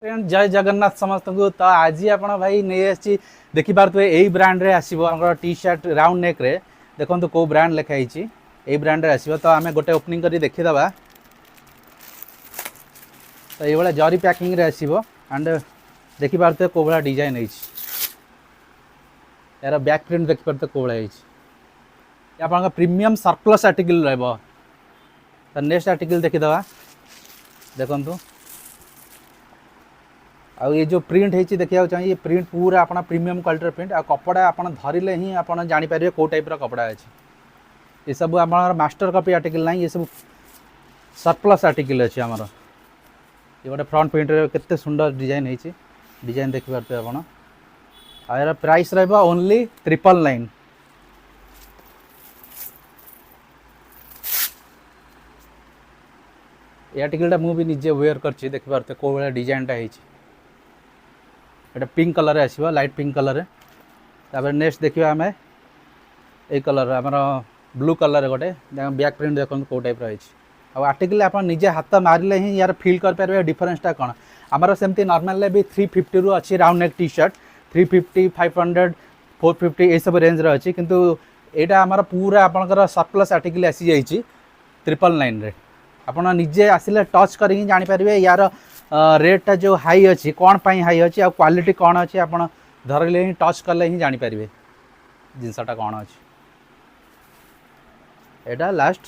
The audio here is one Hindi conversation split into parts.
फ्रेंड जय जगन्नाथ समस्त को तो आज आप भाई नहीं आसी देखी पारे यही ब्रांड रे आसो टी शर्ट राउंड नेक रे देखो कौ ब्रांड लिखाई यही ब्रांड रे आसो तो आम गोटे ओपनिंग कर देखीदे तो ये जरी पैकिंग रे आसो एंड देखी पारे कौ भाया डिजाइन है यार बैक प्रिंट देखी पारे कौ भाया आप प्रीमियम सरप्लस आर्टिकल तो नेक्स्ट आर्टिकल देखीदे देखु आ ये जो प्रिंट है देखा चाहिए ये प्रिंट पूरा अपना प्रीमियम क्वालिटी प्रिंट आ कपड़ा आप धरले ही आप जापर कौ टाइप कपड़ा अच्छे ये सब आप मास्टर कॉपी आर्टिकल ना ये सब सरप्लस आर्टिकल अच्छे आमर ये गोटे फ्रंट प्रिंट केते सुंदर डिजाइन है डिजाइन देखी पारे आप यार प्राइस रहा ओनली 999 ये आर्टिकलटा मुझे निजे वेयर कर देखी पारे कौ भाया डिजाइनटा है ये पिंक कलर आसो लाइट पिंक कलर तापर नेक्स्ट देखा आम ये कलर आमर ब्लू कलर गोटे बैक प्रिंट देखो कौ टाइप रही आर्टिकल आप निजे हाथ मारे ही यार फिल कर डिफरेंसटा कौन आमर सेमती नॉर्मल भी 350 रु अच्छी राउंड नेक टी शर्ट 350 500 450 ये सब रेंज अच्छी किंतु यहाँ आमर पूरा आपंकर सरप्लस आर्टिकल आसी जाइए 999 रे आप निजे आसिले टच कर जापर यार रेटा जो हाई अच्छी कौन पाई हाई अच्छी आ क्वालिटी कौन अच्छी आप धरले ही टच कले ही जापर जिनसटा कौन अच्छी एटा लास्ट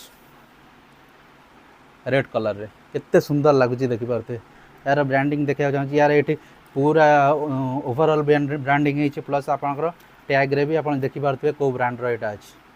रेड कलर रे केते सुंदर लगुच देखिपे यार ब्रांडिंग देखा चाहिए यार ये पूरा ओवरऑल ब्रांडिंग है प्लस आपंकर टैग रे भी आप देखिपे कौ ब्रांड रो यहाँ अच्छी।